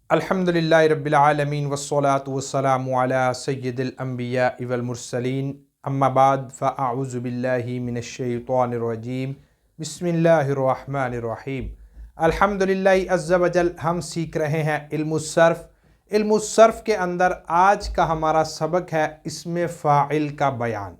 अल्हम्दुलिल्लाहि रब्बिल आलमीन वस्सलातु वस्सलामु अला सय्यिदिल अंबिया वल मुरसलीन अम्मा बाद फ़अऊज़ु बिल्लाहि मिनश शैतानिर रजीम बिस्मिल्लाहिर रहमानिर रहीम। अल्हम्दुलिल्लाहि अज़्ज़ा वजल हम सीख रहे हैं इल्मुस सर्फ़। इल्मुस सर्फ़ के अंदर आज का हमारा सबक है इसमें फ़ाइल का बयान।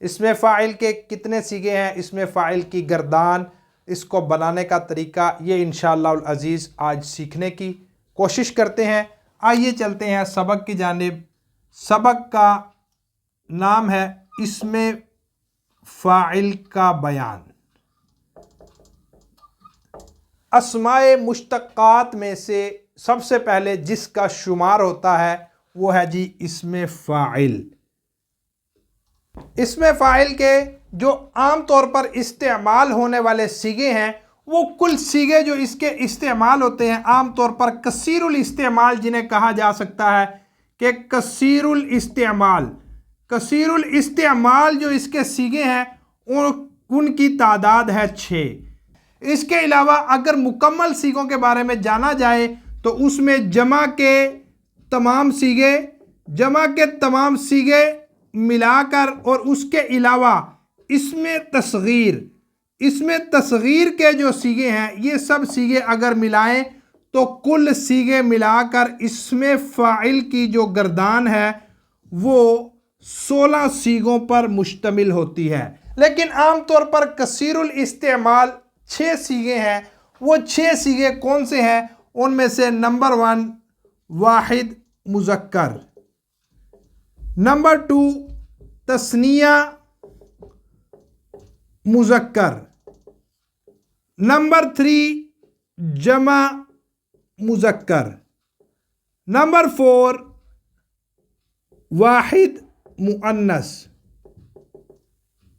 इसमें फ़ाइल के कितने सीगे हैं, इसमें फ़ाइल की गर्दान, इसको बनाने का तरीका, ये इंशाअल्लाह अज़ीज़ आज सीखने की कोशिश करते हैं। आइए चलते हैं सबक की जानिब। सबक का नाम है इसमें फ़ाइल का बयान। अस्माए मुश्तक़ात में से सबसे पहले जिसका शुमार होता है वो है जी इसमें फ़ाइल। इसमें फ़ाइल के जो आम तौर पर इस्तेमाल होने वाले सीगे हैं वो कुल सीगे जो इसके इस्तेमाल होते हैं आम तौर पर कसीरुल इस्तेमाल जिन्हें कहा जा सकता है कि कसीरुल इस्तेमाल जो इसके सीगे हैं उनकी तादाद है 6। इसके अलावा अगर मुकम्मल सीगों के बारे में जाना जाए तो उसमें जमा के तमाम सीगे मिलाकर और उसके अलावा इसमें तस्गीर के जो सीगे हैं ये सब सीगे अगर मिलाएं तो कुल सीगे मिलाकर इसमें फ़ाइल की जो गर्दान है वो 16 सीगों पर मुश्तमिल होती है। लेकिन आम तौर पर कसीरुल इस्तेमाल 6 सीगे हैं। वो 6 सीगे कौन से हैं? उनमें से नंबर 1 वाहिद मुज़क्कर, नंबर 2 तस्निया मुज़क्कर, नंबर 3 जमा मुज़क्कर, नंबर 4 वाहिद मुअन्नस,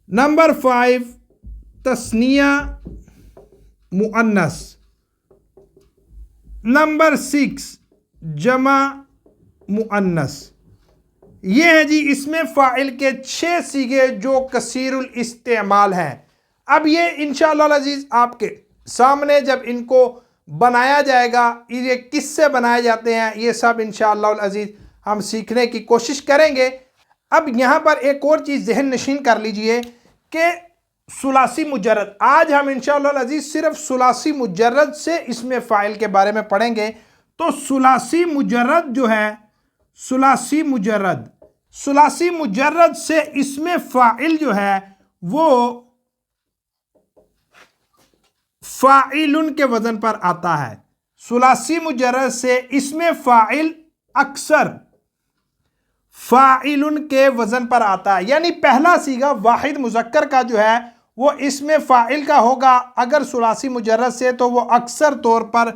नंबर 5 तस्निया मुअन्नस, नंबर 6 जमा मुअन्नस। ये है जी इसमें फ़ाइल के 6 सीगे जो कसीरुल इस्तेमाल हैं। अब ये इंशाअल्लाह अज़ीज़ आपके सामने जब इनको बनाया जाएगा, ये किससे बनाए जाते हैं ये सब इंशाअल्लाह अज़ीज़ हम सीखने की कोशिश करेंगे। अब यहाँ पर एक और चीज़ ज़हन नशीन कर लीजिए कि सुलासी मुजर्रद, आज हम इंशाअल्लाह अज़ीज़ सिर्फ सुलासी मुजर्रद से इसमें फ़ाइल के बारे में पढ़ेंगे। तो सुलासी मुजर्रद जो है, सुलासी मुजर्रद से इसमें फ़ाइल जो है वो फ़ाइलुन के वज़न पर आता है। सुलासी मुजर्रद से इसमें फ़ाइल अक्सर फ़ाइलुन के वज़न पर आता है। यानी पहला सीगा वाहिद मुज़क्कर का जो है वो इसमें फ़ाइल का होगा अगर सुलासी मुजर्रद से, तो वो अक्सर तौर पर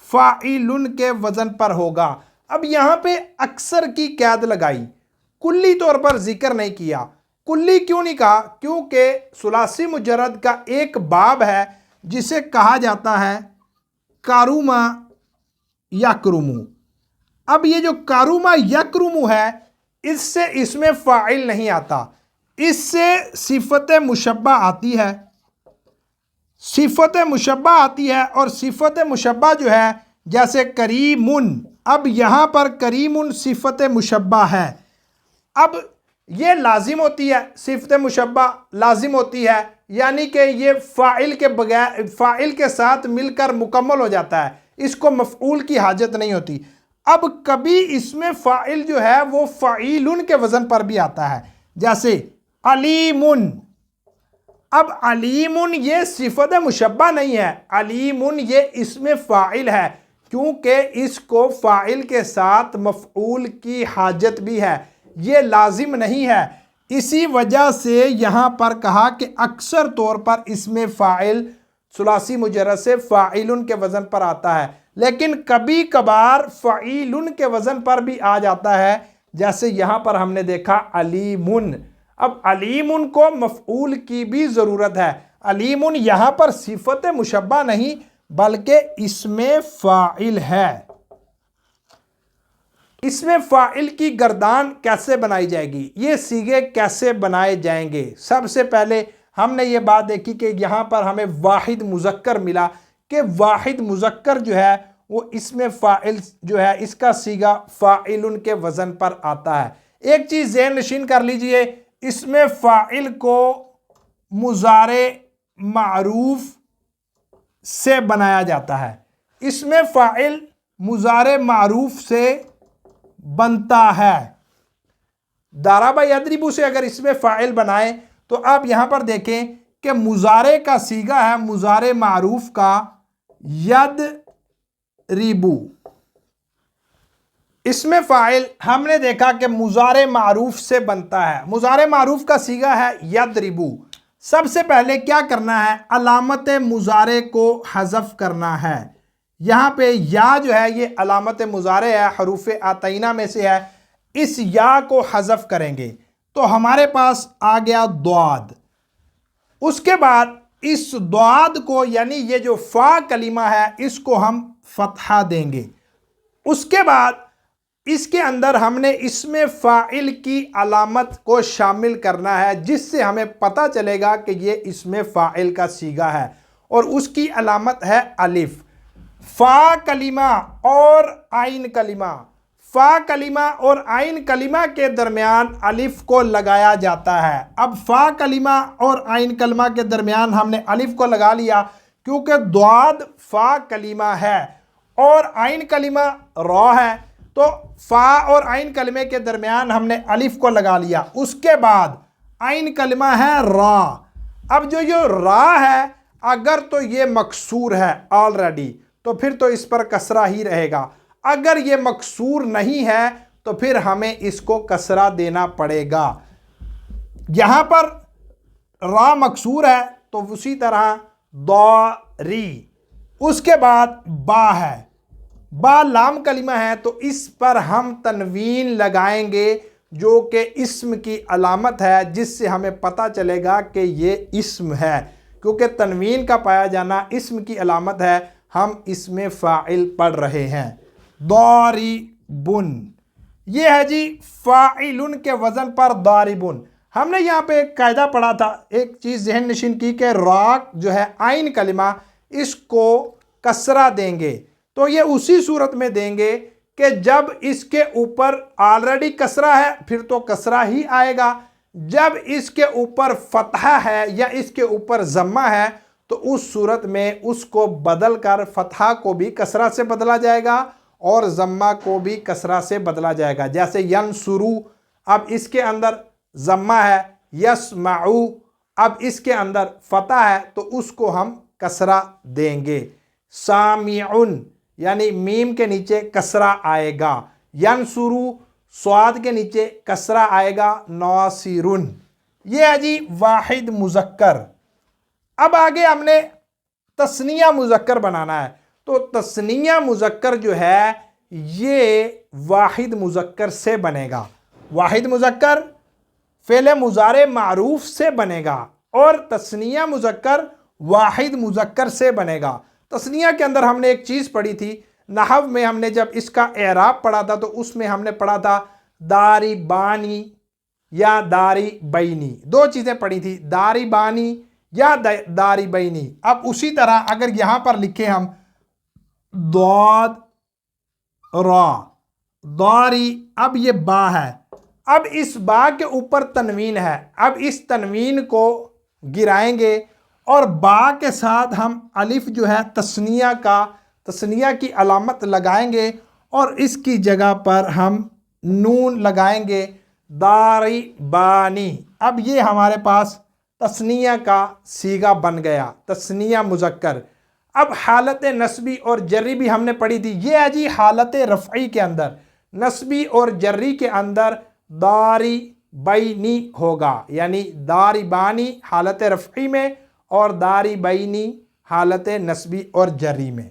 फ़ाइलुन के वज़न पर होगा। अब यहाँ पे अक्सर की कैद लगाई, कुल्ली तौर पर जिक्र नहीं किया। कुल्ली क्यों नहीं कहा? क्योंकि सुलासी मुजर्रद का एक बाब है जिसे कहा जाता है कारुमा यकरुमु। अब ये जो कारुमा यकरुमु है इससे इसमें फ़ाइल नहीं आता, इससे सिफ़त मुशब्बा आती है। सिफ़त मुशब्बा आती है और सिफ़त मुशब्बा जो है जैसे करीमुन, अब यहाँ पर करीमुन सिफ़त मुशब्बा है। अब ये लाजिम होती है, सिफ़त मुशब्बा लाजिम होती है, यानी कि ये फ़ाइल के बगैर फ़ाइल के साथ मिलकर मुकम्मल हो जाता है, इसको मफ़ऊल की हाजत नहीं होती। अब कभी इसमें फ़ाइल जो है वो फ़ाइलुन के वज़न पर भी आता है, जैसे अलीमुन। अब अलीमुन ये सिफ़त मुशब्बा नहीं है, अलीमुन ये इसमें फ़ाइल है क्योंकि इसको फ़ाइल के साथ मफ़ऊल की हाजत भी है, ये लाजिम नहीं है। इसी वजह से यहाँ पर कहा कि अक्सर तौर पर इसमें फ़ाइल सुलासी मुजर्रद से फ़ाइलुन के वज़न पर आता है, लेकिन कभी कभार फ़ाइलुन के वज़न पर भी आ जाता है, जैसे यहाँ पर हमने देखा अलीमुन। अब अलीमुन को मफ़ऊल की भी ज़रूरत है। अलीमुन यहाँ पर सिफ़त मुशब्बा नहीं बल्कि इसमें फ़ाइल है। इसमें फ़ाइल की गर्दान कैसे बनाई जाएगी, ये सीगे कैसे बनाए जाएंगे? सबसे पहले हमने ये बात देखी कि यहाँ पर हमें वाहिद मुज़क्कर मिला कि वाहिद मुज़क्कर जो है वो इसमें फ़ाइल जो है इसका सीगा फ़ाइलुन के वज़न पर आता है। एक चीज़ ज़हन नशीन कर लीजिए, इसमें फ़ाइल को मुज़ारे मारूफ से बनाया जाता है। इसमें फ़ाइल मुज़ारे मारूफ से बनता है। दाराबा यदरिबू से अगर इसमें फ़ाइल बनाए तो आप यहां पर देखें कि मुज़ारे का सीगा है मुज़ारे मारूफ का यदरिबू। इसमें फ़ाइल हमने देखा कि मुज़ारे मारूफ से बनता है। मुज़ारे मारूफ का सीगा है यदरिबू। सबसे पहले क्या करना है, अलामत मुज़ारे को हज़फ करना है। यहाँ पे या जो है ये अलामत मुज़ारे है, हरूफ आतईना में से है। इस या को हज़फ करेंगे तो हमारे पास आ गया द्वाद। उसके बाद इस द्वाद को यानी ये जो फ़ा कलीमा है इसको हम फ़तहा देंगे। उसके बाद इसके अंदर हमने इसमें फ़ाइल की अलामत को शामिल करना है जिससे हमें पता चलेगा कि ये इसमें फ़ाइल का सीगा है और उसकी अलामत है अलिफ। फ़ा कलीमा और आइन कलीमा, फ़ा कलीमा और आइन कलीमा के दरमियान अलिफ को लगाया जाता है। अब फ़ा कलीमा और आइन कलीमा के दरमियान हमने अलिफ को लगा लिया क्योंकि द्वाद फ़ा कलीमा है और आइन कलीमा रॉ है, तो फ़ा और आइन कलमे के दरमियान हमने अलिफ को लगा लिया। उसके बाद आइन कलमा है रा। अब जो ये रा है अगर तो ये मकसूर है ऑलरेडी तो फिर तो इस पर कसरा ही रहेगा, अगर ये मकसूर नहीं है तो फिर हमें इसको कसरा देना पड़ेगा। यहाँ पर रा मकसूर है तो उसी तरह दौरी। उसके बाद बा है, बा लाम कलिमा है तो इस पर हम तनवीन लगाएंगे जो कि इस्म की अलामत है जिससे हमें पता चलेगा कि ये इस्म है, क्योंकि तनवीन का पाया जाना इस्म की अलामत है। हम इसमें फ़ाइल पढ़ रहे हैं। दारिबुन ये है जी फ़ाइलुन के वज़न पर दारिबुन। हमने यहाँ पे एक कायदा पढ़ा था, एक चीज़ जहन नशीन की कि रा जो है आइन कलिमा इसको कसरा देंगे तो ये उसी सूरत में देंगे कि जब इसके ऊपर ऑलरेडी कसरा है फिर तो कसरा ही आएगा, जब इसके ऊपर फतहा है या इसके ऊपर ज़म्मा है तो उस सूरत में उसको बदल कर फतहा को भी कसरा से बदला जाएगा और ज़म्मा को भी कसरा से बदला जाएगा। जैसे यनसुरू, अब इसके अंदर ज़म्मा है, यस्माऊ अब इसके अंदर फतहा है तो उसको हम कसरा देंगे। सामिउन यानी मीम के नीचे कसरा आएगा, यनसुरू स्वाद के नीचे कसरा आएगा, नासिरुन। ये है जी वाहिद मुज़क्कर। अब आगे हमने तस्निया मुज़क्कर बनाना है तो तस्निया मुज़क्कर जो है ये वाहिद मुज़क्कर से बनेगा। वाहिद मुज़क्कर फ़ेल मुज़ारे मारूफ से बनेगा और तस्निया मुज़क्कर वाहिद मुज़क्कर से बनेगा। तस्निया के अंदर हमने एक चीज़ पढ़ी थी नहव में, हमने जब इसका एराब पढ़ा था तो उसमें हमने पढ़ा था दारी बानी या दारी बैनी, दो चीज़ें पढ़ी थी, दारी बानी या दारी बैनी। अब उसी तरह अगर यहाँ पर लिखे हम दाद रा दारी, अब ये बा है, अब इस बा के ऊपर तनवीन है, अब इस तनवीन को गिराएंगे और बा के साथ हम अलिफ जो है तस्निया की अलामत लगाएंगे और इसकी जगह पर हम नून लगाएंगे, दारी बानी। अब ये हमारे पास तस्निया का सीगा बन गया, तस्निया मुज़क्कर। अब हालत नस्बी और जर्री भी हमने पढ़ी थी, ये है जी हालत रफ़ई के अंदर, नस्बी और जर्री के अंदर दारी बैनी होगा, यानी दारी बानी हालत रफ़ई में और दारी बैनी हालत नस्बी और जर्री में।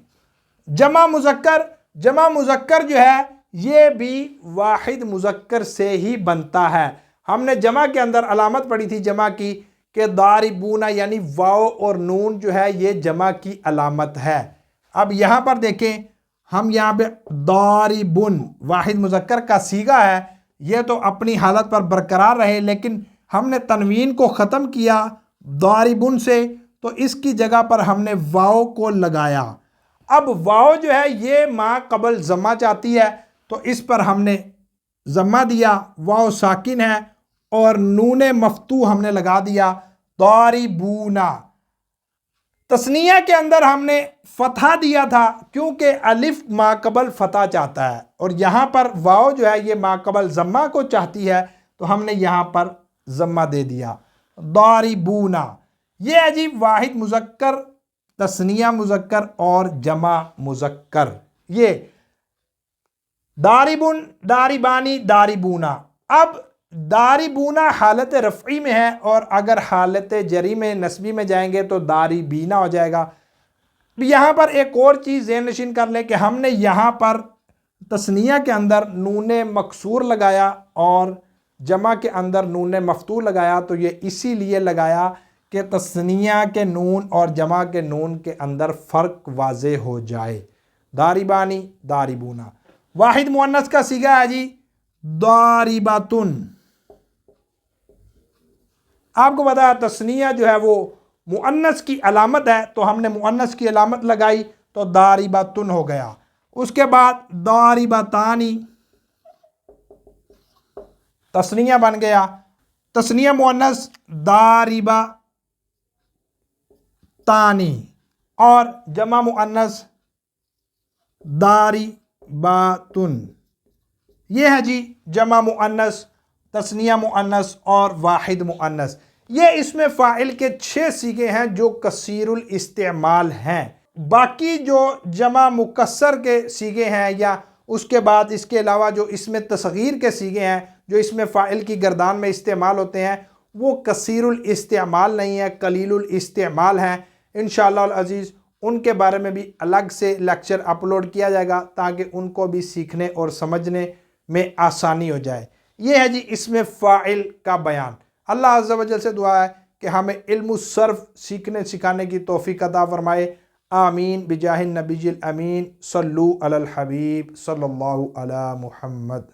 जमा मुज़क्कर जो है ये भी वाहिद मुज़क्कर से ही बनता है। हमने जमा के अंदर अलामत पढ़ी थी जमा की कि दारिबूना यानी वाव और नून जो है ये जमा की अलामत है। अब यहाँ पर देखें, हम यहाँ पे दारिबुन वाहिद मुज़क्कर का सीगा है, ये तो अपनी हालत पर बरकरार रहे, लेकिन हमने तनवीन को ख़त्म किया दारिबुन से तो इसकी जगह पर हमने वाव को लगाया। अब वाव जो है ये मा कबल जम्मा चाहती है, तो इस पर हमने जम्मा दिया, वाव साकिन है और नून मफ्तू हमने लगा दिया, दारिबूना। तस्निया के अंदर हमने फतहा दिया था क्योंकि अलिफ माकबल फतह चाहता है, और यहाँ पर वाव जो है ये माकबल जम्मा को चाहती है, तो हमने यहाँ पर जम्मा दे दिया, दारिबूना। ये है जी वाहिद मुजक्कर, तस्निया मुजक्कर और जमा मुजक्कर। ये दारिबुन, दारिबानी, दारिबूना। अब दारिबूना हालत रफ़ी में है, और अगर हालत जरी में नस्बी में जाएंगे तो दारिबीना हो जाएगा। यहाँ पर एक और चीज़ ज़हन नशीन कर लें कि हमने यहाँ पर तस्निया के अंदर नून मकसूर लगाया और जमा के अंदर नून मफ्तू लगाया, तो ये इसीलिए लगाया कि तस्निया के नून और जमा के नून के अंदर फ़र्क वाज़े हो जाए। दारिबानी, दारिबूना। वाहिद मुअन्नस का सीगा है जी दारिबातुन। आपको पता है तस्निया जो है वो मुअन्नस की अलामत है, तो हमने मुअन्नस की अलामत लगाई तो दारिबातुन हो गया। उसके बाद दारिबातानी, तस्निया बन गया, तस्निया मुअन्नस दारिबा तानी, और जमा मुअन्नस दारिबातुन। ये है जी जमा मुअन्नस, तस्निया मुअन्नस और वाहिद मुअन्नस। ये इसमें फ़ाइल के 6 सीगे हैं जो कसीरुल इस्तेमाल हैं। बाकी जो जमा मुकस्सर के सीगे हैं या उसके बाद इसके अलावा जो इसमें तस्गीर के सीगे हैं जो इसमें फ़ाइल की गर्दान में इस्तेमाल होते हैं, वो कसीरुल इस्तेमाल नहीं है, कलीलुल इस्तेमाल हैं। इंशाअल्लाह अज़ीज़ उनके बारे में भी अलग से लेक्चर अपलोड किया जाएगा ताकि उनको भी सीखने और समझने में आसानी हो जाए। ये है जी इसमें फ़ाइल का बयान। अल्लाह अज़्ज़ा वजल से दुआ है कि हमें इल्मु सर्फ सीखने सिखाने की तौफ़ीक़ अता फ़रमाए। आमीन बिजाहिन नबीजिल अमीन। सल्लु अलल हबीब सल्लल्लाहु अला मुहम्मद।